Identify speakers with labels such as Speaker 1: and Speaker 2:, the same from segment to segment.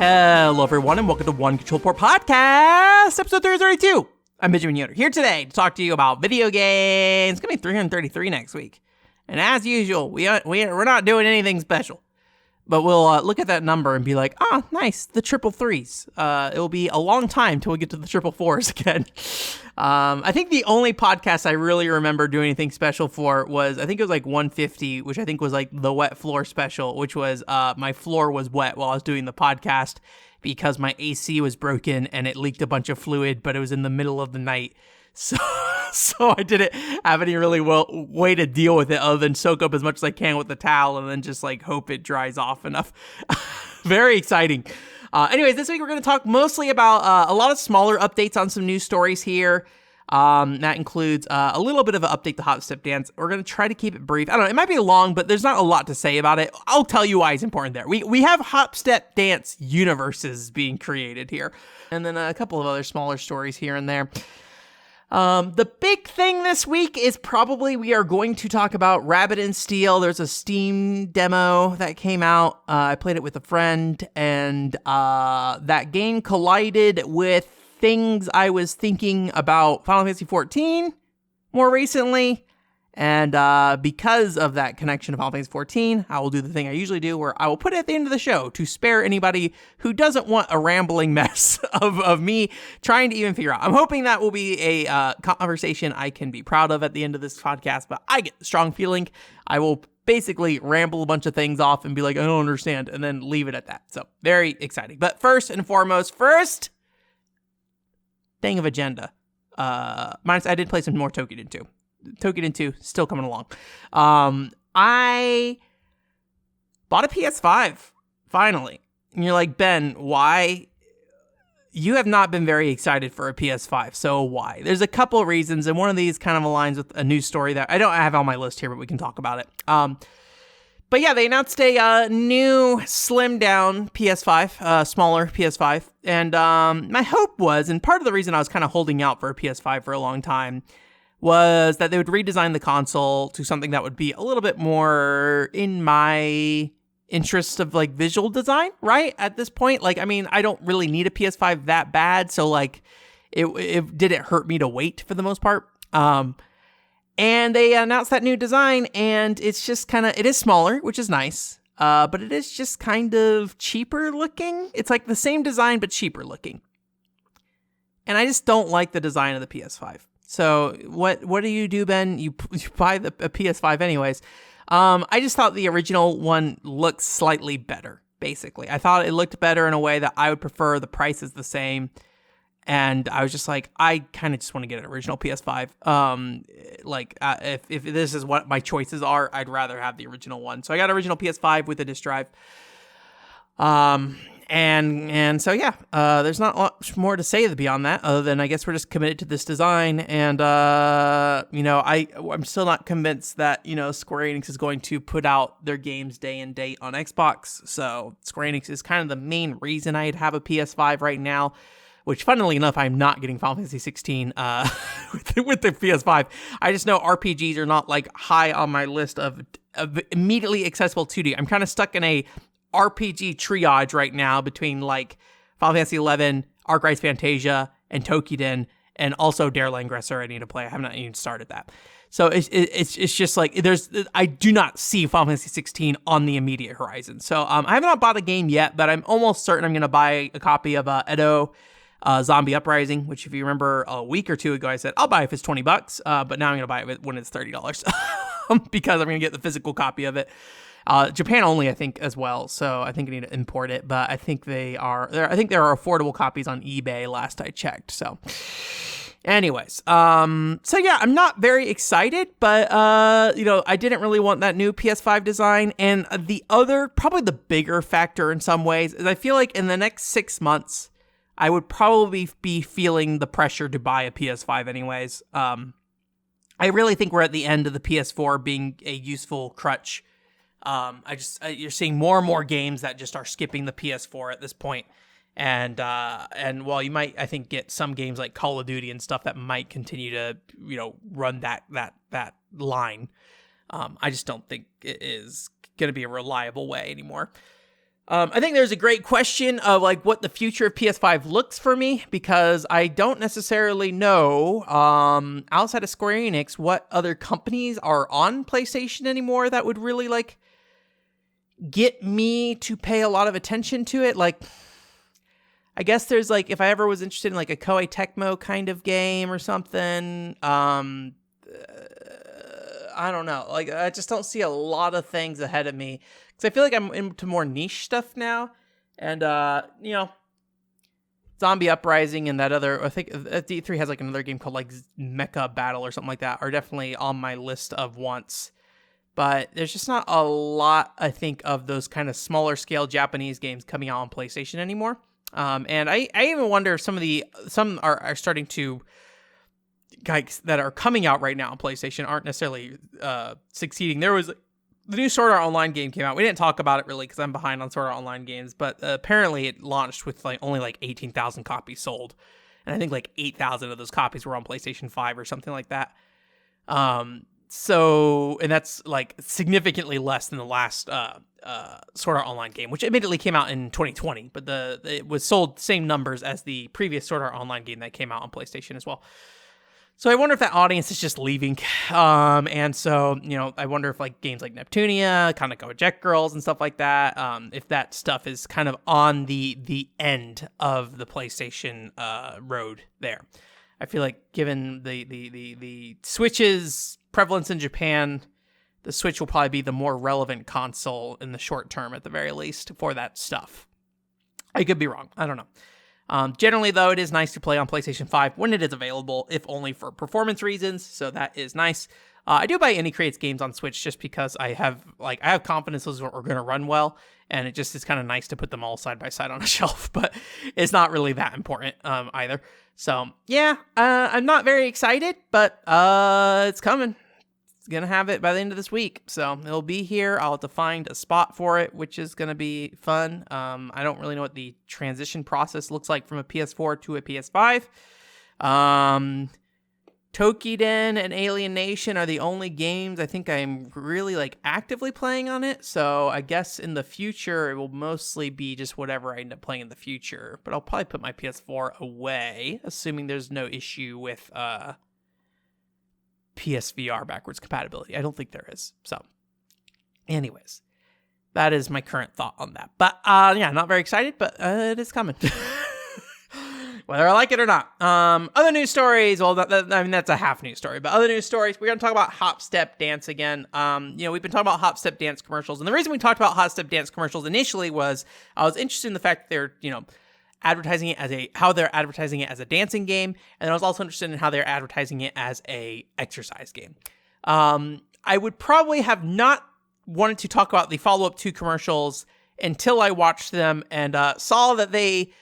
Speaker 1: Hello, everyone, and welcome to One Control Port Podcast, episode 332. I'm Benjamin Yoder, here today to talk to you about video games. It's going to be 333 next week. And as usual, we're not doing anything special. But we'll look at that number and be like, nice, the triple threes. It'll be a long time till we get to the triple fours again. I think the only podcast I really remember doing anything special for was, I think it was like 150, which I think was like the wet floor special, which was my floor was wet while I was doing the podcast because my AC was broken and it leaked a bunch of fluid, but it was in the middle of the night. So I didn't have any really way to deal with it other than soak up as much as I can with the towel and then just like hope it dries off enough. Very exciting. Anyways, this week we're going to talk mostly about a lot of smaller updates on some news stories here. That includes a little bit of an update to Hop Step Dance. We're going to try to keep it brief. I don't know, it might be long, but there's not a lot to say about it. I'll tell you why it's important there. We have Hop Step Dance universes being created here. And then a couple of other smaller stories here and there. The big thing this week is probably we are going to talk about Rabbit and Steel. There's a Steam demo that came out. I played it with a friend, and that game collided with things I was thinking about Final Fantasy XIV more recently. And because of that connection to Final Fantasy XIV, I will do the thing I usually do where I will put it at the end of the show to spare anybody who doesn't want a rambling mess of me trying to even figure out. I'm hoping that will be a conversation I can be proud of at the end of this podcast, but I get the strong feeling I will basically ramble a bunch of things off and be like, I don't understand, and then leave it at that. So very exciting. But first and foremost, thing of agenda. I did play some more Tokiden 2. Tokiden 2 still coming along. I bought a PS5 finally. And you're like, Ben, why? You have not been very excited for a PS5, so why? There's a couple of reasons, and one of these kind of aligns with a news story that I don't have on my list here, but we can talk about it. But yeah, they announced a new slimmed down PS5, smaller PS5, and my hope was, and part of the reason I was kind of holding out for a PS5 for a long time, was that they would redesign the console to something that would be a little bit more in my interest of like visual design, right? At this point, like, I mean, I don't really need a PS5 that bad, so like, it didn't hurt me to wait for the most part. And they announced that new design, and it's just it is smaller, which is nice, but it is just kind of cheaper looking. It's like the same design, but cheaper looking. And I just don't like the design of the PS5. So what do you do, Ben? You buy a PS5 anyways. I just thought the original one looked slightly better, basically. I thought it looked better in a way that I would prefer. The price is the same. And I was just like, I kind of just want to get an original PS5. If this is what my choices are, I'd rather have the original one. So I got original PS5 with a disc drive. And so, yeah, there's not much more to say beyond that, other than I guess we're just committed to this design. And, I'm still not convinced that, Square Enix is going to put out their games day and date on Xbox. So Square Enix is kind of the main reason I'd have a PS5 right now, which funnily enough, I'm not getting Final Fantasy 16 with the PS5. I just know RPGs are not like high on my list of immediately accessible 2D. I'm kind of stuck in a RPG triage right now between like Final Fantasy 11, Arc Rise Fantasia, and Tokiden, and also Dare Langresser I need to play. I have not even started that. So it's just like I do not see Final Fantasy 16 on the immediate horizon. So I have not bought a game yet, but I'm almost certain I'm going to buy a copy of Edo Zombie Uprising, which if you remember a week or two ago I said I'll buy it if it's $20, but now I'm going to buy it when it's $30 because I'm going to get the physical copy of it. Japan only, I think, as well. So I think I need to import it, but I think there are affordable copies on eBay last I checked. So anyways, so yeah, I'm not very excited, but I didn't really want that new PS5 design. And the other, probably the bigger factor in some ways, is I feel like in the next 6 months, I would probably be feeling the pressure to buy a PS5 anyways. I really think we're at the end of the PS4 being a useful crutch. You're seeing more and more games that just are skipping the PS4 at this point. And while you might, I think, get some games like Call of Duty and stuff that might continue to, run that line, I just don't think it is going to be a reliable way anymore. I think there's a great question of like what the future of PS5 looks for me, because I don't necessarily know outside of Square Enix what other companies are on PlayStation anymore that would really like get me to pay a lot of attention to it. Like, I guess there's like, if I ever was interested in like a Koei Tecmo kind of game or something, I don't know. Like, I just don't see a lot of things ahead of me, because I feel like I'm into more niche stuff now. And, Zombie Uprising and that other, I think D3 has like another game called like Mecha Battle or something like that, are definitely on my list of wants. But there's just not a lot, I think, of those kind of smaller scale Japanese games coming out on PlayStation anymore. And I even wonder if some are starting to, guys that are coming out right now on PlayStation aren't necessarily succeeding. There was the new Sword Art Online game came out. We didn't talk about it really because I'm behind on Sword Art Online games, but apparently it launched with like only like 18,000 copies sold, and I think like 8,000 of those copies were on PlayStation 5 or something like that. So, and that's like significantly less than the last Sword Art Online game, which admittedly came out in 2020, but it was sold same numbers as the previous Sword Art Online game that came out on PlayStation as well. So I wonder if that audience is just leaving. And so, I wonder if like games like Neptunia, kind of go Jet Girls and stuff like that, if that stuff is kind of on the end of the PlayStation road there. I feel like given the Switch's prevalence in Japan, the Switch will probably be the more relevant console in the short term at the very least for that stuff. I could be wrong. I don't know. Generally, though, it is nice to play on PlayStation 5 when it is available, if only for performance reasons, so that is nice. I do buy Indie Creates games on Switch just because I have confidence those are going to run well, and it just is kind of nice to put them all side by side on a shelf, but it's not really that important either. So, yeah, I'm not very excited, but it's coming. It's going to have it by the end of this week, so it'll be here. I'll have to find a spot for it, which is going to be fun. I don't really know what the transition process looks like from a PS4 to a PS5. Tokiden and Alien Nation are the only games I think I'm really like actively playing on it, so I guess in the future it will mostly be just whatever I end up playing in the future, but I'll probably put my PS4 away, assuming there's no issue with PSVR backwards compatibility. I don't think there is. So, anyways, that is my current thought on that. But, not very excited, but it is coming. Whether I like it or not. Other news stories, well, that's a half news story, but other news stories, we're going to talk about Hop Step Dance again. We've been talking about Hop Step Dance commercials, and the reason we talked about Hop Step Dance commercials initially was I was interested in the fact that they're, advertising it how they're advertising it as a dancing game, and I was also interested in how they're advertising it as a exercise game. I would probably have not wanted to talk about the follow-up to commercials until I watched them and saw that they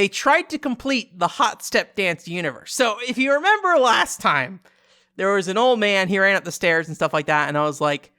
Speaker 1: tried to complete the Hot Step Dance universe. So if you remember last time, there was an old man, he ran up the stairs and stuff like that, and I was like,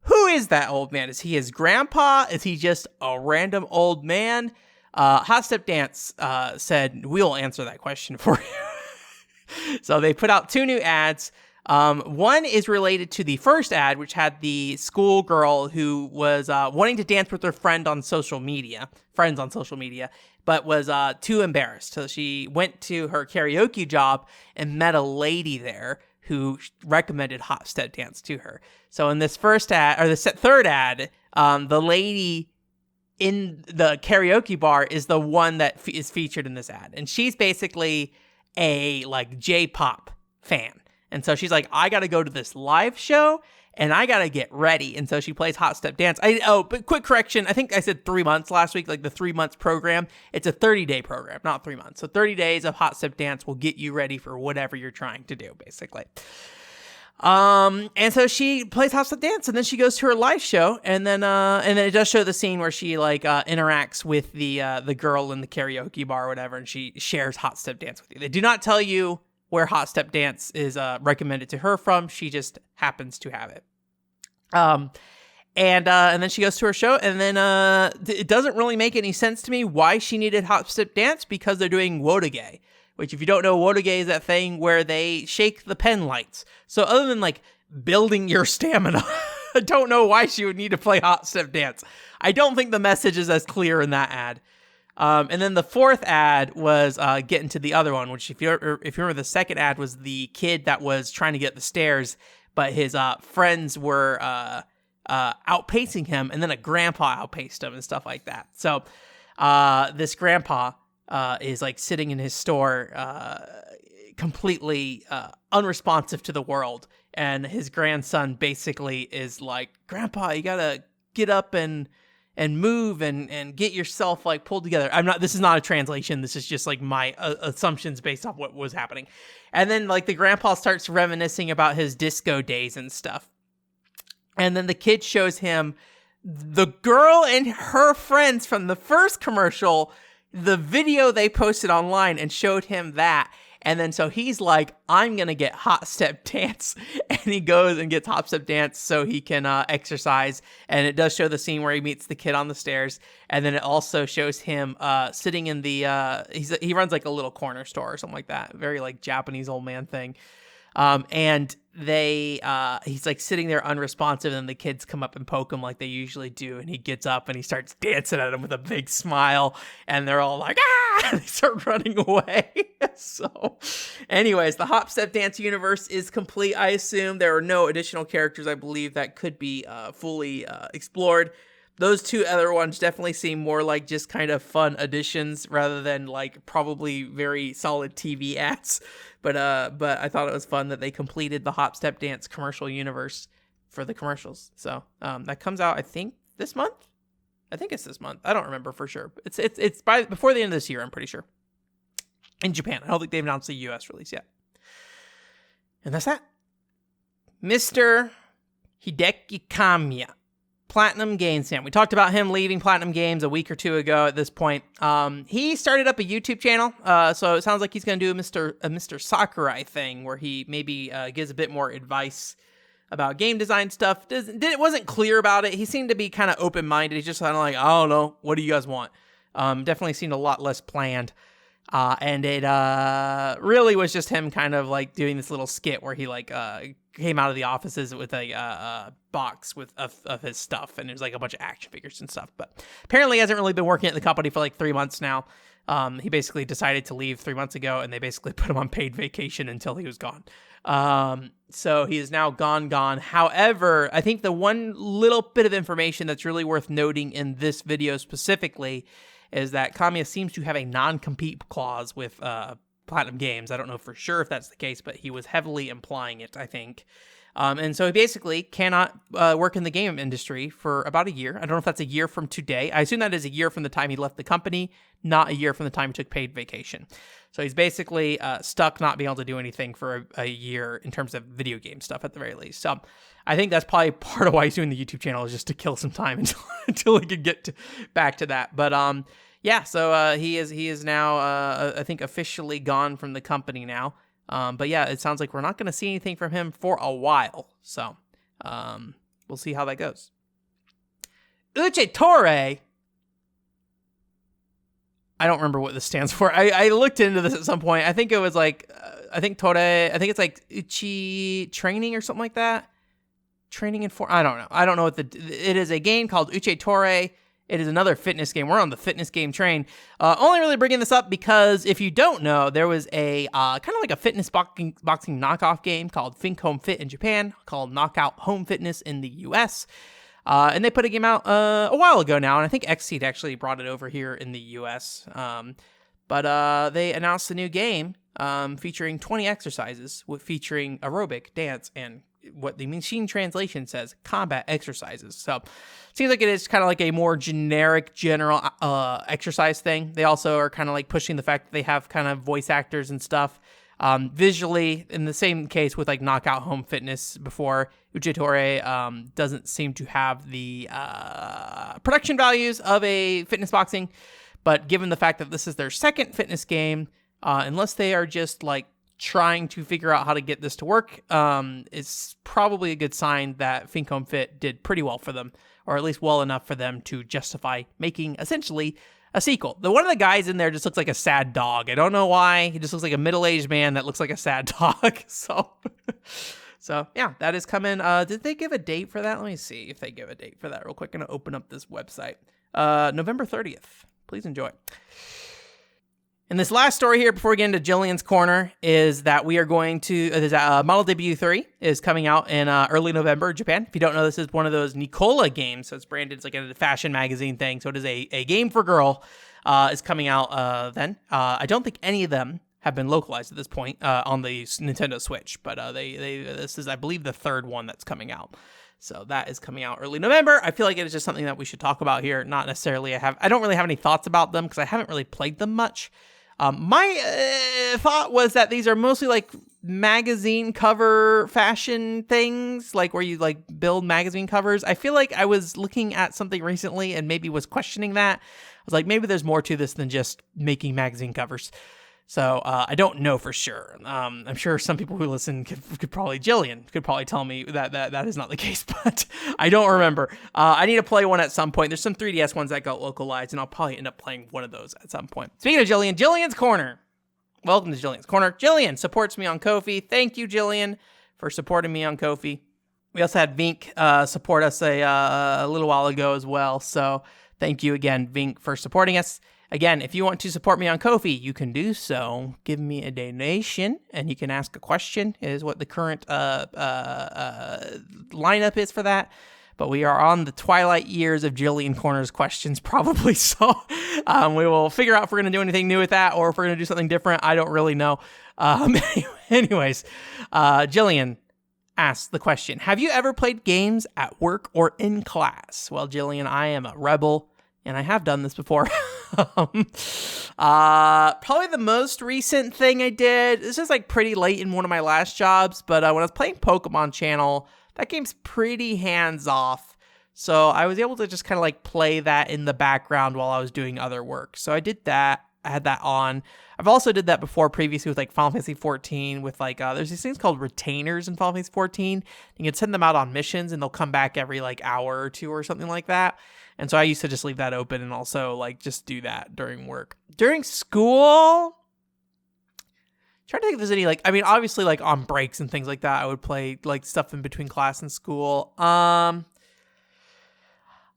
Speaker 1: who is that old man? Is he his grandpa? Is he just a random old man? Hot Step Dance said, we'll answer that question for you. So they put out 2 new ads. One is related to the first ad, which had the schoolgirl who was wanting to dance with her friends on social media, but was too embarrassed. So she went to her karaoke job and met a lady there who recommended Hot Step Dance to her. So in this first ad, or the third ad, the lady in the karaoke bar is the one that is featured in this ad. And she's basically a like J-pop fan. And so she's like, I got to go to this live show and I got to get ready. And so she plays Hot Step Dance. But quick correction. I think I said 3 months last week, like the 3 months program. It's a 30-day program, not 3 months. So 30 days of Hot Step Dance will get you ready for whatever you're trying to do, basically. And so she plays Hot Step Dance and then she goes to her live show and then it does show the scene where she like, interacts with the girl in the karaoke bar or whatever. And she shares Hot Step Dance with you. They do not tell you where Hot Step Dance is, recommended to her from. She just happens to have it. And then she goes to her show and then, it doesn't really make any sense to me why she needed Hot Step Dance because they're doing Wotage. Which, if you don't know, Wotage is that thing where they shake the pen lights. So other than, like, building your stamina I don't know why she would need to play Hot Step Dance. I don't think the message is as clear in that ad. And then the fourth ad was getting to the other one, which if you remember, the second ad was the kid that was trying to get the stairs, but his friends were outpacing him, and then a grandpa outpaced him and stuff like that. So this grandpa is like sitting in his store completely unresponsive to the world, and his grandson basically is like, "Grandpa, you gotta get up and move and get yourself like pulled together." This is not a translation. This is just like my assumptions based off what was happening. And then like the grandpa starts reminiscing about his disco days and stuff. And then the kid shows him the girl and her friends from the first commercial, the video they posted online, and showed him that. And then so he's like, "I'm going to get Hot Step Dance." And he goes and gets Hot Step Dance so he can exercise. And it does show the scene where he meets the kid on the stairs. And then it also shows him sitting in the, he runs like a little corner store or something like that. Very like Japanese old man thing. And he's like sitting there unresponsive, and the kids come up and poke him like they usually do. And he gets up and he starts dancing at him with a big smile, and they're all like, "Ah!" And they start running away. So anyways, the Hop Step Dance universe is complete. I assume there are no additional characters, I believe, that could be fully explored. Those two other ones definitely seem more like just kind of fun additions rather than like probably very solid TV ads. But I thought it was fun that they completed the Hop Step Dance commercial universe for the commercials. So that comes out, I think, this month. I think it's this month. I don't remember for sure. It's before the end of this year, I'm pretty sure. In Japan. I don't think they've announced the US release yet. And that's that. Mr. Hideki Kamiya. Platinum Games fan. We talked about him leaving Platinum Games a week or two ago at this point. He started up a YouTube channel, so it sounds like he's going to do a Mr. Sakurai thing where he maybe gives a bit more advice about game design stuff. It wasn't clear about it. He seemed to be kind of open-minded. He's just kind of like, "I don't know. What do you guys want?" Definitely seemed a lot less planned. And it really was just him kind of like doing this little skit where he like came out of the offices with a box of his stuff, and it was like a bunch of action figures and stuff. But apparently he hasn't really been working at the company for like 3 months now. He basically decided to leave 3 months ago, and they basically put him on paid vacation until he was gone. So he is now gone. However, I think the one little bit of information that's really worth noting in this video specifically is that Kamiya seems to have a non-compete clause with Platinum Games. I don't know for sure if that's the case, but he was heavily implying it, I think. And so he basically cannot work in the game industry for about a year. I don't know if that's a year from today. I assume that is a year from the time he left the company, not a year from the time he took paid vacation. So he's basically stuck not being able to do anything for a year in terms of video game stuff at the very least. So I think that's probably part of why he's doing the YouTube channel, is just to kill some time until he could get back to that. But yeah, so he is now I think officially gone from the company now. But yeah, it sounds like we're not going to see anything from him for a while. So we'll see how that goes. Uche Torre. I don't remember what this stands for. I looked into this at some point. I think it was like, I think it's like Uchi Training or something like that. Training in I don't know. I don't know what it is a game called Uche Torre. It is another fitness game. We're on the fitness game train. Only really bringing this up because if you don't know, there was a kind of like a fitness boxing knockoff game called Think Home Fit in Japan, called Knockout Home Fitness in the US. And they put a game out a while ago now, and I think Xseed actually brought it over here in the US. But they announced a new game featuring 20 exercises, featuring aerobic, dance, and what the machine translation says, combat exercises. So it seems like it is kind of like a more generic, general exercise thing. They also are kind of like pushing the fact that they have kind of voice actors and stuff. Visually, in the same case with like Knockout Home Fitness before, Uche Torre doesn't seem to have the production values of a fitness boxing. But given the fact that this is their second fitness game, unless they are just like trying to figure out how to get this to work, it's probably a good sign that Think Home Fit did pretty well for them, or at least well enough for them to justify making essentially a sequel. One of the guys in there just looks like a sad dog. I don't know why. He just looks like a middle-aged man that looks like a sad dog. So So yeah, that is coming. Did they give a date for that? Let me see if they give a date for that real quick. I'm gonna open up this website. November 30th. Please enjoy. And this last story here before we get into Jillian's Corner is that we are going to, Model Debut 3 is coming out in early November, Japan. If you don't know, this is one of those Nicola games. So it's branded, it's like a fashion magazine thing. So it is a game for girl, is coming out then. I don't think any of them have been localized at this point on the Nintendo Switch, but this is, I believe, the third one that's coming out. So that is coming out early November. I feel like it is just something that we should talk about here. Not necessarily, I don't really have any thoughts about them because I haven't really played them much. My thought was that these are mostly like magazine cover fashion things, like where you like build magazine covers. I feel like I was looking at something recently and maybe was questioning that. I was like, maybe there's more to this than just making magazine covers. So I don't know for sure. I'm sure some people who listen could probably, Jillian could probably tell me that is not the case, but I don't remember. I need to play one at some point. There's some 3DS ones that got localized, and I'll probably end up playing one of those at some point. Speaking of Jillian, Jillian's Corner. Welcome to Jillian's Corner. Jillian supports me on Ko-fi. Thank you, Jillian, for supporting me on Ko-fi. We also had Vink support us a little while ago as well, so thank you again, Vink, for supporting us. Again, if you want to support me on Ko-fi, you can do so. Give me a donation, and you can ask a question, is what the current lineup is for that. But we are on the twilight years of Jillian Corner's questions, probably. So we will figure out if we're going to do anything new with that or if we're going to do something different. I don't really know. Anyways, Jillian asks the question, have you ever played games at work or in class? Well, Jillian, I am a rebel, and I have done this before. Probably the most recent thing I did, this is like pretty late in one of my last jobs, but when I was playing Pokemon Channel, that game's pretty hands-off. So I was able to just kind of like play that in the background while I was doing other work. So I did that. I had that on. I've also did that before previously with like Final Fantasy 14 with like, there's these things called retainers in Final Fantasy 14. You can send them out on missions and they'll come back every like hour or two or something like that. And so I used to just leave that open and also like just do that during work. During school, trying to think if there's any like, I mean, obviously like on breaks and things like that, I would play like stuff in between class and school.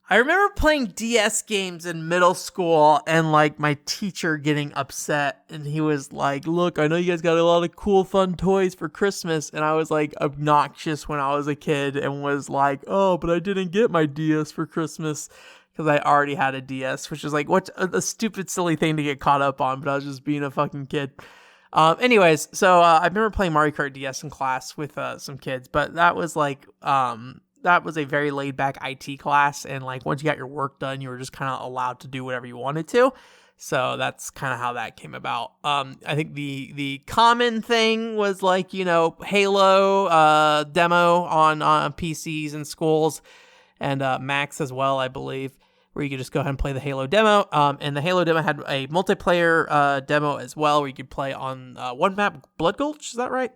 Speaker 1: I remember playing DS games in middle school and like my teacher getting upset, and he was like, look, I know you guys got a lot of cool, fun toys for Christmas. And I was like obnoxious when I was a kid and was like, oh, but I didn't get my DS for Christmas because I already had a DS, which is like, what a stupid, silly thing to get caught up on. But I was just being a fucking kid. Anyways, so I remember playing Mario Kart DS in class with some kids, but that was like, that was a very laid back IT class. And like, once you got your work done, you were just kind of allowed to do whatever you wanted to. So that's kind of how that came about. I think the common thing was like, you know, Halo, demo on PCs in schools and, Macs as well, I believe, where you could just go ahead and play the Halo demo. And the Halo demo had a multiplayer, demo as well, where you could play on, one map, Blood Gulch. Is that right?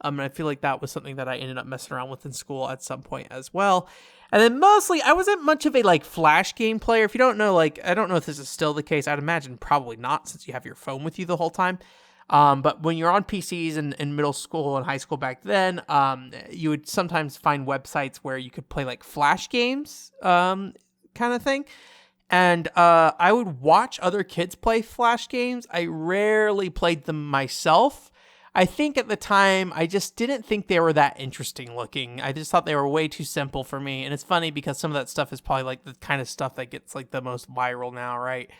Speaker 1: And I feel like that was something that I ended up messing around with in school at some point as well. And then mostly, I wasn't much of a like flash game player. If you don't know, like, I don't know if this is still the case. I'd imagine probably not, since you have your phone with you the whole time. But when you're on PCs in middle school and high school back then, you would sometimes find websites where you could play like flash games, kind of thing. And I would watch other kids play flash games. I rarely played them myself. I think at the time, I just didn't think they were that interesting looking. I just thought they were way too simple for me. And it's funny because some of that stuff is probably like the kind of stuff that gets like the most viral now, right?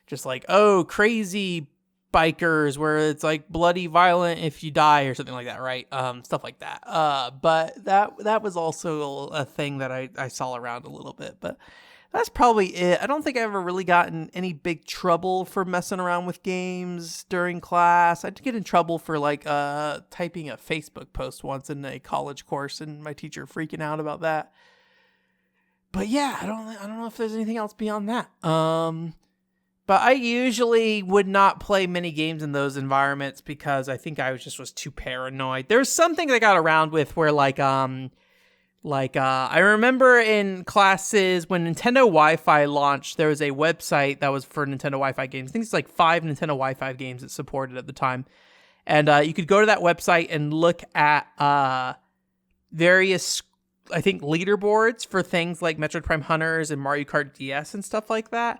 Speaker 1: Just like, oh, crazy bikers where it's like bloody violent if you die or something like that, right? Stuff like that. But that was also a thing that I saw around a little bit. But that's probably it. I don't think I ever really got in any big trouble for messing around with games during class. I'd get in trouble for like typing a Facebook post once in a college course, and my teacher freaking out about that. But yeah, I don't know if there's anything else beyond that. But I usually would not play many games in those environments because I think I was too paranoid. There's something I got around with where I remember in classes when Nintendo Wi-Fi launched, there was a website that was for Nintendo Wi-Fi games. I think it's like 5 Nintendo Wi-Fi games it supported at the time. And you could go to that website and look at various, I think, leaderboards for things like Metroid Prime Hunters and Mario Kart DS and stuff like that.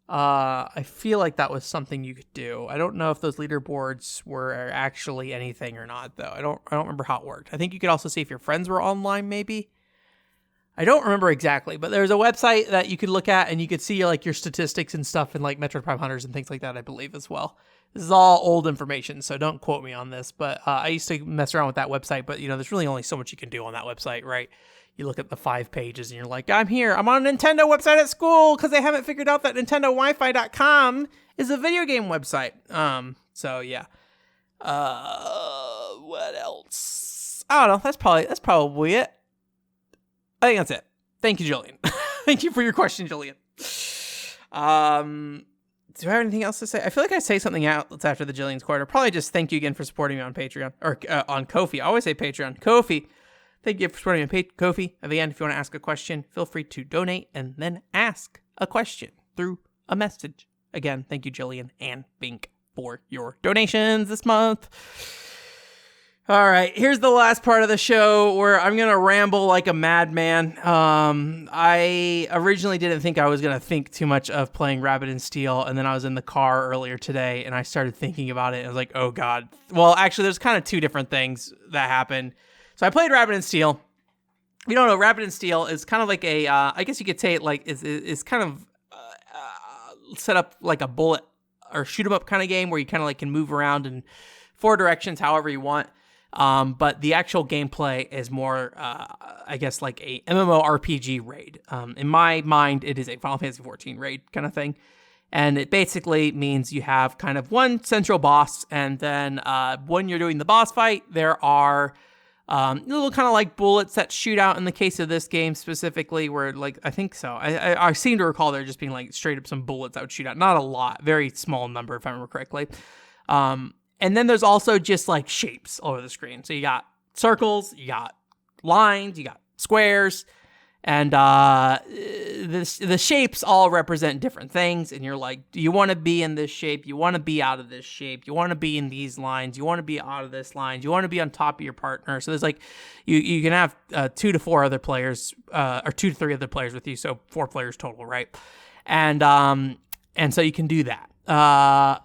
Speaker 1: I feel like that was something you could do. I don't know if those leaderboards were actually anything or not, though. I don't remember how it worked. I think you could also see if your friends were online, maybe. I don't remember exactly, but there's a website that you could look at and you could see like your statistics and stuff in like Metroid Prime Hunters and things like that, I believe, as well. This is all old information, so don't quote me on this, but I used to mess around with that website, but there's really only so much you can do on that website, right? You look at the 5 pages and you're like, I'm on a Nintendo website at school because they haven't figured out that NintendoWiFi.com is a video game website. So yeah. What else? I don't know. That's probably it. I think that's it. Thank you, Jillian. Thank you for your question, Jillian. Do I have anything else to say? I feel like I say something else after the Jillian's Corner. Probably just thank you again for supporting me on Patreon. Or on Ko-fi. I always say Patreon. Ko-fi. Thank you for supporting me on Ko-fi. At the end, if you want to ask a question, feel free to donate and then ask a question through a message. Again, thank you, Jillian and Bink, for your donations this month. All right, here's the last part of the show where I'm going to ramble like a madman. I originally didn't think I was going to think too much of playing Rabbit and Steel, and then I was in the car earlier today, and I started thinking about it, and I was like, oh, God. Well, actually, there's kind of 2 different things that happened. So I played Rabbit and Steel. If you don't know, Rabbit and Steel is kind of like a, I guess you could say it like, is kind of set up like a bullet or shoot 'em up kind of game where you kind of like can move around in 4 directions however you want. But the actual gameplay is more, I guess, like a MMORPG raid. In my mind, it is a Final Fantasy XIV raid kind of thing. And it basically means you have kind of one central boss, and then when you're doing the boss fight, there are little kind of like bullets that shoot out in the case of this game specifically, where like, I think so. I seem to recall there just being like straight up some bullets that would shoot out. Not a lot, very small number if I remember correctly. And then there's also just like shapes all over the screen. So you got circles, you got lines, you got squares, and the shapes all represent different things. And you're like, do you want to be in this shape? You want to be out of this shape? You want to be in these lines? You want to be out of this line? You want to be on top of your partner? So there's like, you can have 2 to 4 other players, or 2 to 3 other players with you. So 4 players total, right? And so you can do that.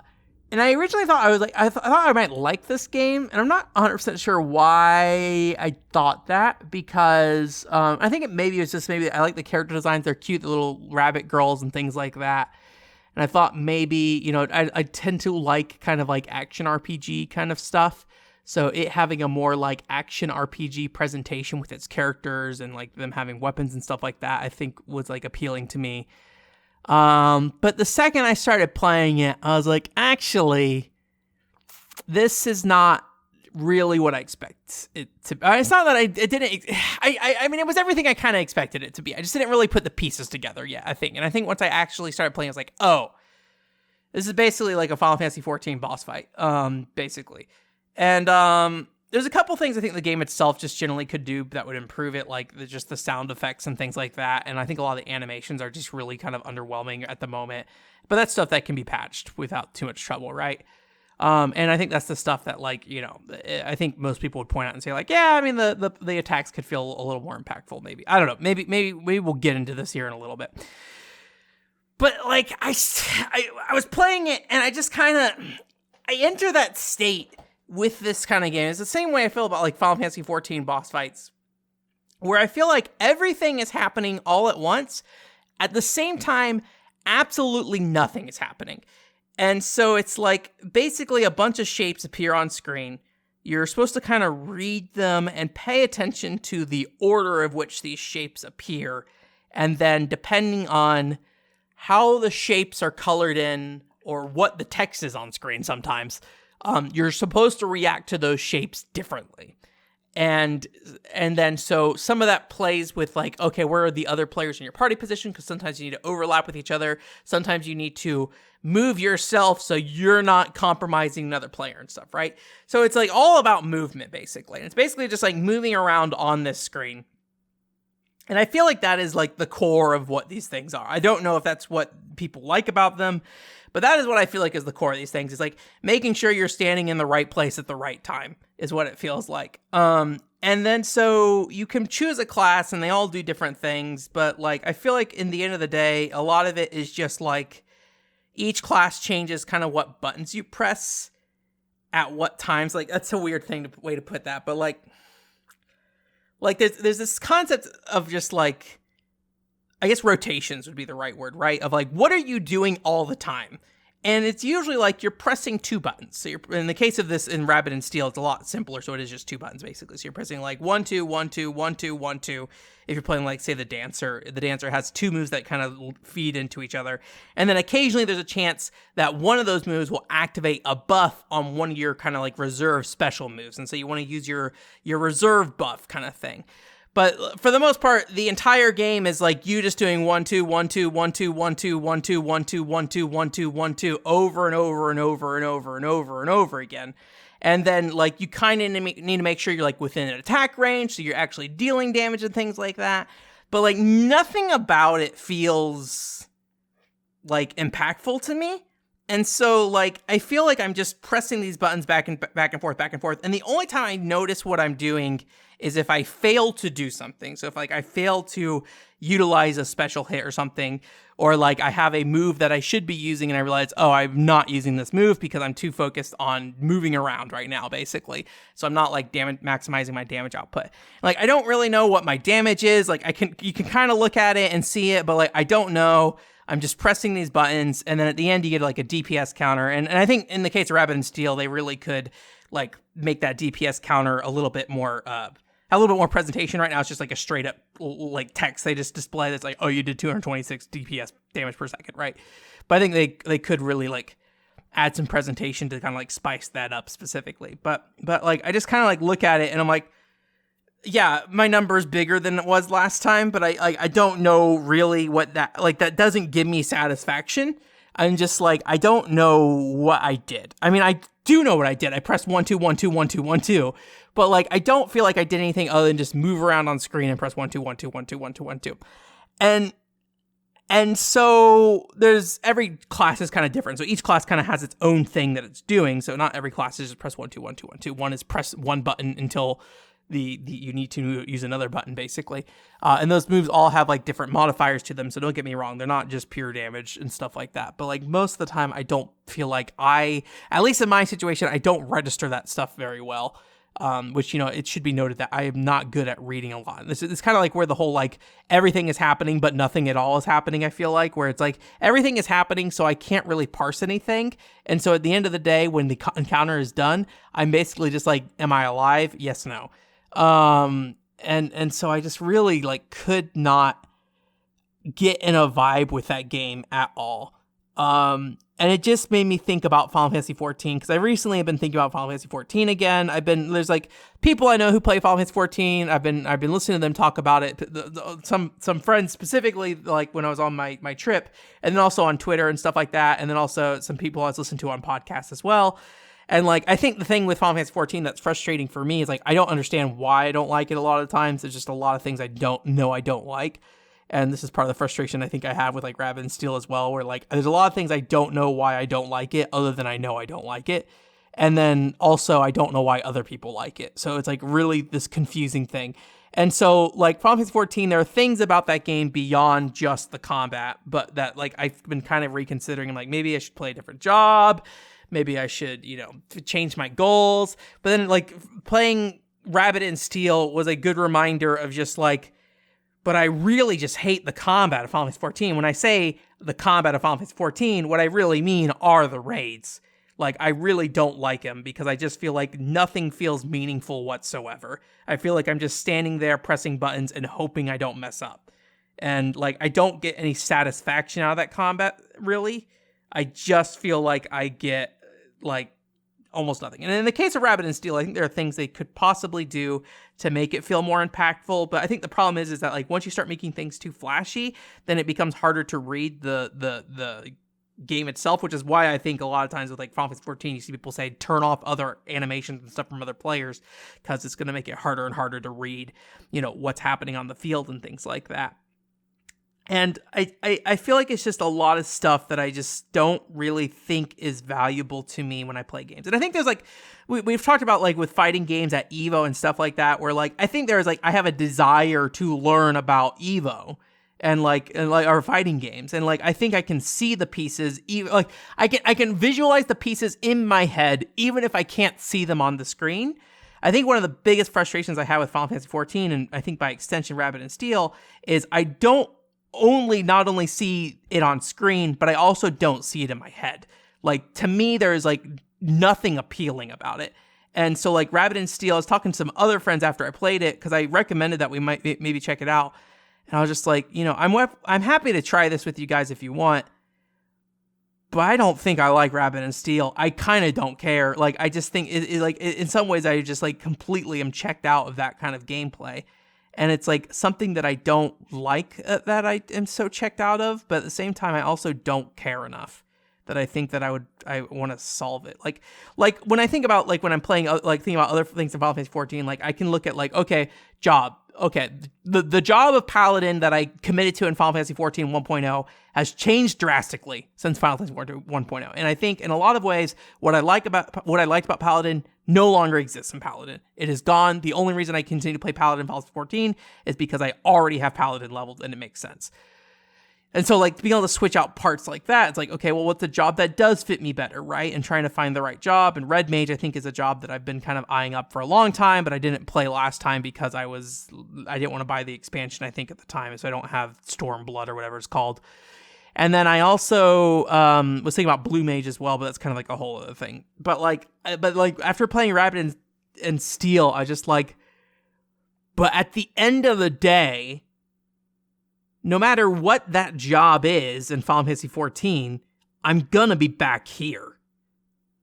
Speaker 1: And I originally thought I thought I might like this game, and I'm not 100% sure why I thought that, because I think maybe I like the character designs. They're cute, the little rabbit girls and things like that. And I thought maybe, I tend to like kind of like action RPG kind of stuff. So it having a more like action RPG presentation with its characters and like them having weapons and stuff like that, I think was like appealing to me. But the second I started playing it, I was like, actually, this is not really what I expect it to be. It's not that I mean, it was everything I kind of expected it to be. I just didn't really put the pieces together yet, I think. And I think once I actually started playing, I was like, oh, this is basically like a Final Fantasy XIV boss fight, basically. And, there's a couple things I think the game itself just generally could do that would improve it, like just the sound effects and things like that. And I think a lot of the animations are just really kind of underwhelming at the moment. But that's stuff that can be patched without too much trouble, right? And I think that's the stuff that, like, I think most people would point out and say, like, yeah, I mean, the attacks could feel a little more impactful, maybe. I don't know. Maybe we'll get into this here in a little bit. But, like, I was playing it, and I just kind of, I enter that state with this kind of game. It's the same way I feel about like Final Fantasy XIV boss fights, where I feel like everything is happening all at once. At the same time, absolutely nothing is happening. And so it's like basically a bunch of shapes appear on screen. You're supposed to kind of read them and pay attention to the order of which these shapes appear. And then depending on how the shapes are colored in or what the text is on screen sometimes, you're supposed to react to those shapes differently. And then so some of that plays with like, okay, where are the other players in your party position? Because sometimes you need to overlap with each other. Sometimes you need to move yourself so you're not compromising another player and stuff, right? So it's like all about movement, basically. And it's basically just like moving around on this screen. And I feel like that is like the core of what these things are. I don't know if that's what people like about them, but that is what I feel like is the core of these things. Is like making sure you're standing in the right place at the right time is what it feels like. And And then so you can choose a class and they all do different things, but like I feel like in the end of the day, a lot of it is just like each class changes kind of what buttons you press at what times. Like that's a weird way to put that, but like there's this concept of just like, I guess rotations would be the right word, right? Of like, what are you doing all the time? And it's usually like you're pressing two buttons. So you're, in the case of this in Rabbit and Steel, it's a lot simpler. So it is just two buttons basically. So you're pressing like 1, 2, 1, 2, 1, 2, 1, 2. If you're playing like say the Dancer has two moves that kind of feed into each other. And then occasionally there's a chance that one of those moves will activate a buff on one of your kind of like reserve special moves. And so you want to use your reserve buff kind of thing. But for the most part, the entire game is like you just doing 1, 2, 1, 2, 1, 2, 1, 2, 1, 2, 1, 2, 1, 2, 1, 2, 1, 2 over and over and over and over and over and over again. And then like you kind of need to make sure you're like within an attack range, so you're actually dealing damage and things like that. But like nothing about it feels like impactful to me. And so like I feel like I'm just pressing these buttons back and forth. And the only time I notice what I'm doing is if I fail to do something. So if like I fail to utilize a special hit or something, or like I have a move that I should be using and I realize, oh, I'm not using this move because I'm too focused on moving around right now, basically. So I'm not like maximizing my damage output. Like I don't really know what my damage is. Like you can kind of look at it and see it, but like I don't know. I'm just pressing these buttons, and then at the end you get like a DPS counter. And I think in the case of Rabbit and Steel, they really could like make that DPS counter a little bit more presentation. Right now it's just like a straight up like text they just display that's like, oh, you did 226 DPS damage per second, right? But I think they could really like add some presentation to kind of like spice that up specifically. But like I just kind of like look at it and I'm like, yeah, my number's bigger than it was last time, but I don't know really what that doesn't give me satisfaction. I'm just like, I don't know what I did. I mean, I do know what I did. I pressed 1, 2, 1, 2, 1, 2, 1, 2, but like, I don't feel like I did anything other than just move around on screen and press 1, 2, 1, 2, 1, 2, 1, 2, 1, 2. And so there's every class is kind of different. So each class kind of has its own thing that it's doing. So not every class is just press 1, 2, 1, 2, 1, 2. One is press one button until you need to use another button, basically. And those moves all have like different modifiers to them. So don't get me wrong, they're not just pure damage and stuff like that. But like most of the time, I don't feel like at least in my situation, I don't register that stuff very well. Which, you know, it should be noted that I am not good at reading a lot. It's kind of like where the whole like everything is happening, but nothing at all is happening. I feel like where it's like everything is happening, so I can't really parse anything. And so at the end of the day, when the encounter is done, I'm basically just like, am I alive? Yes, no. And so I just really like could not get in a vibe with that game at all. And it just made me think about Final Fantasy 14 because I recently have been thinking about Final Fantasy 14 again. There's like people I know who play Final Fantasy 14. I've been listening to them talk about it. Some friends specifically, like when I was on my trip, and then also on Twitter and stuff like that. And then also some people I was listening to on podcasts as well. And like, I think the thing with Final Fantasy 14 that's frustrating for me is like, I don't understand why I don't like it a lot of times. There's just a lot of things I don't like. And this is part of the frustration I think I have with like Rabbit and Steel as well, where like there's a lot of things I don't know why I don't like it other than I know I don't like it. And then also I don't know why other people like it. So it's like really this confusing thing. And so like Final Fantasy 14, there are things about that game beyond just the combat, but that like I've been kind of reconsidering. I'm like, maybe I should play a different job. Maybe I should, you know, change my goals. But then like playing Rabbit and Steel was a good reminder of just like, but I really just hate the combat of Final Fantasy 14. When I say the combat of Final Fantasy 14, what I really mean are the raids. Like, I really don't like them because I just feel like nothing feels meaningful whatsoever. I feel like I'm just standing there pressing buttons and hoping I don't mess up. And, like, I don't get any satisfaction out of that combat, really. I just feel like I get, like, almost nothing. And in the case of Rabbit and Steel, I think there are things they could possibly do to make it feel more impactful. But I think the problem is that like once you start making things too flashy, then it becomes harder to read the game itself, which is why I think a lot of times with like Final Fantasy 14, you see people say turn off other animations and stuff from other players because it's going to make it harder and harder to read, you know, what's happening on the field and things like that. And I feel like it's just a lot of stuff that I just don't really think is valuable to me when I play games. And I think there's like, we've talked about like with fighting games at EVO and stuff like that, where like, I think there's like, I have a desire to learn about EVO and like our fighting games. And like, I think I can see the pieces, even like I can visualize the pieces in my head, even if I can't see them on the screen. I think one of the biggest frustrations I have with Final Fantasy XIV, and I think by extension Rabbit and Steel, is I don't not only see it on screen, but I also don't see it in my head. Like, to me, there's like nothing appealing about it. And so like Rabbit and Steel, I was talking to some other friends after I played it, because I recommended that we might maybe check it out. And I was just like, I'm happy to try this with you guys if you want, but I don't think I like Rabbit and Steel. I kind of don't care. Like, I just think in some ways I just like completely am checked out of that kind of gameplay. And it's like something that I don't like that I am so checked out of, but at the same time, I also don't care enough that I think that I want to solve it. Like when I think about like when I'm playing, like thinking about other things in Final Fantasy 14, like I can look at like, okay, job. Okay, the job of Paladin that I committed to in Final Fantasy 14 1.0 has changed drastically since Final Fantasy 14 1.0. And I think in a lot of ways, what I liked about Paladin no longer exists in Paladin. It is gone. The only reason I continue to play Paladin in Final Fantasy 14 is because I already have Paladin leveled and it makes sense. And so like being able to switch out parts like that, it's like, okay, well, what's a job that does fit me better, right? And trying to find the right job. And Red Mage, I think, is a job that I've been kind of eyeing up for a long time, but I didn't play last time because I didn't want to buy the expansion, I think, at the time, so I don't have Stormblood or whatever it's called. And then I also was thinking about Blue Mage as well, but that's kind of like a whole other thing. But after playing Rabbit and Steel, I just like, but at the end of the day, no matter what that job is in Final Fantasy 14, I'm gonna be back here.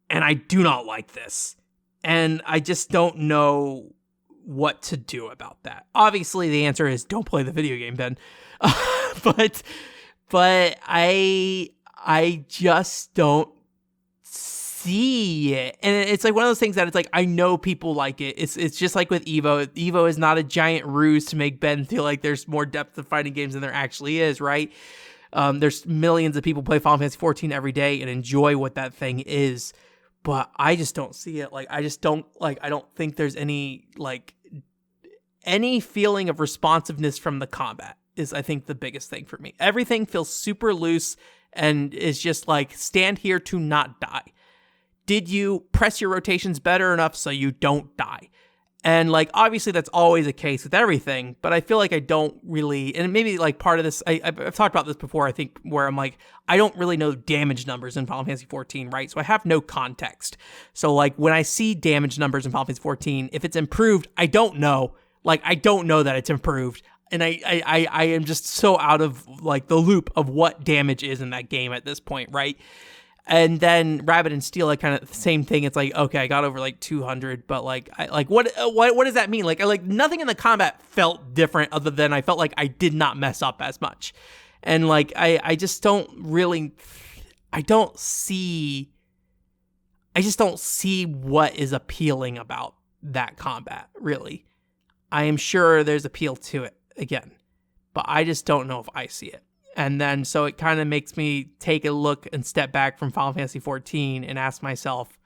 Speaker 1: And I do not like this. And I just don't know what to do about that. Obviously, the answer is don't play the video game, Ben. But I just don't see it. And it's like one of those things that it's like, I know people like it. It's just like with Evo. Evo is not a giant ruse to make Ben feel like there's more depth to fighting games than there actually is, right? There's millions of people play Final Fantasy 14 every day and enjoy what that thing is. But I just don't see it. Like, I don't think there's any feeling of responsiveness from the combat is, I think, the biggest thing for me. Everything feels super loose and is just like, stand here to not die. Did you press your rotations better enough so you don't die? And like, obviously that's always a case with everything, but I feel like I don't really, and maybe like part of this, I've talked about this before, I think, where I'm like, I don't really know damage numbers in Final Fantasy 14, right? So I have no context. So like when I see damage numbers in Final Fantasy 14, if it's improved, I don't know. Like, I don't know that it's improved. And I am just so out of like the loop of what damage is in that game at this point, right? And then Rabbit and Steel, like kind of the same thing. It's like, okay, I got over like 200, but like, what does that mean? Like nothing in the combat felt different other than I felt like I did not mess up as much. And like, I just don't see what is appealing about that combat, really. I am sure there's appeal to it again, but I just don't know if I see it. And then, so it kind of makes me take a look and step back from Final Fantasy 14 and ask myself,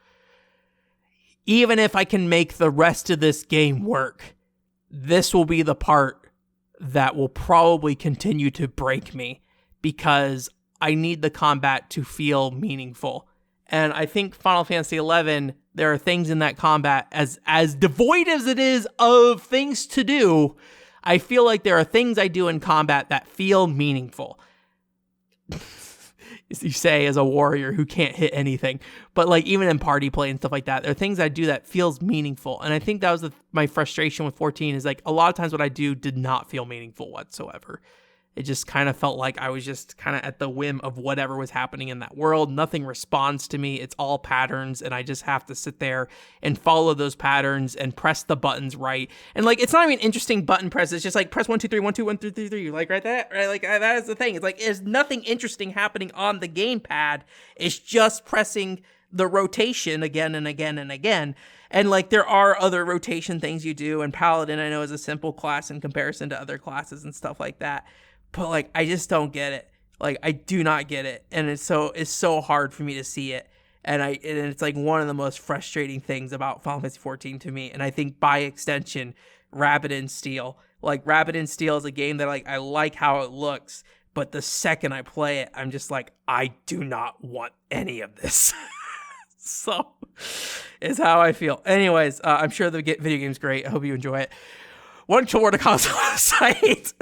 Speaker 1: even if I can make the rest of this game work, this will be the part that will probably continue to break me because I need the combat to feel meaningful. And I think Final Fantasy 11, there are things in that combat, as devoid as it is of things to do, I feel like there are things I do in combat that feel meaningful. As you say, as a warrior who can't hit anything. But like even in party play and stuff like that, there are things I do that feels meaningful. And I think that was my frustration with 14 is like a lot of times what I do did not feel meaningful whatsoever. It just kind of felt like I was just kind of at the whim of whatever was happening in that world. Nothing responds to me. It's all patterns, and I just have to sit there and follow those patterns and press the buttons right. And like, it's not even interesting button press. It's just like press 1, 2, 3, 1, 2, 1, 2, 3, 3. Like right that, right? Like that is the thing. It's like there's nothing interesting happening on the gamepad. It's just pressing the rotation again and again and again. And like there are other rotation things you do, and Paladin I know is a simple class in comparison to other classes and stuff like that. but like I just don't get it. Like I do not get it, and it's so hard for me to see it. And it's like one of the most frustrating things about Final Fantasy 14 to me, and I think by extension, Rapid in Steel. Like Rapid in Steel is a game that like I like how it looks, but the second I play it, I'm just like, I do not want any of this. So is how I feel. Anyways, I'm sure the video game's great. I hope you enjoy it. OneControlWar.com's website.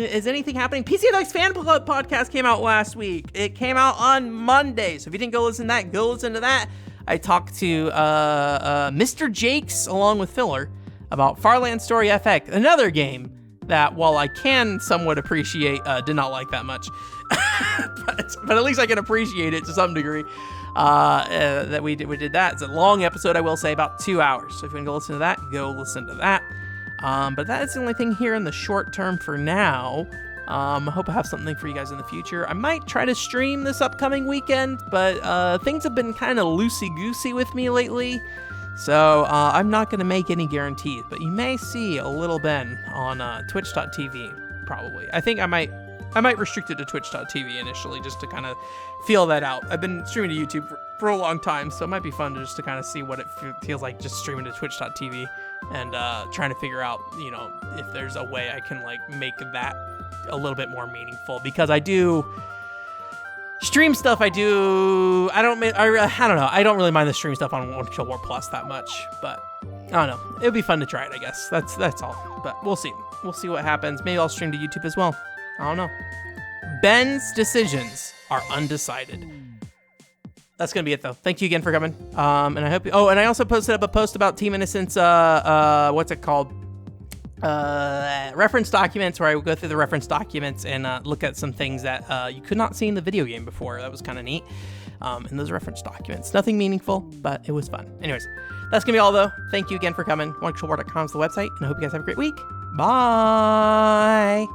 Speaker 1: Is anything happening? PC Effects Fan Club podcast came out last week. It came out on Monday. So if you didn't go listen to that, go listen to that. I talked to Mr. Jakes along with Filler about Farland Story FX, another game that, while I can somewhat appreciate, did not like that much. but at least I can appreciate it to some degree. That we did that. It's a long episode, I will say, about 2 hours. So if you want to go listen to that, go listen to that. But that is the only thing here in the short term for now. I hope I have something for you guys in the future. I might try to stream this upcoming weekend, but things have been kind of loosey-goosey with me lately. So I'm not going to make any guarantees, but you may see a little Ben on twitch.tv, probably. I think I might restrict it to twitch.tv initially just to kind of feel that out. I've been streaming to YouTube for a long time, so it might be fun just to kind of see what it feels like just streaming to twitch.tv and trying to figure out, you know, if there's a way I can like make that a little bit more meaningful, because I do stream stuff. I don't know. I don't really mind the stream stuff on One Kill War Plus that much, but I don't know. It would be fun to try it, I guess. That's all. But we'll see. We'll see what happens. Maybe I'll stream to YouTube as well. I don't know. Ben's decisions are undecided. That's gonna be it though. Thank you again for coming. And I hope. And I also posted up a post about Team Innocence. What's it called? Reference documents, where I would go through the reference documents and look at some things that you could not see in the video game before. That was kind of neat. In those reference documents, nothing meaningful, but it was fun. Anyways, that's gonna be all though. Thank you again for coming. OneControlWar.com is the website, and I hope you guys have a great week. Bye.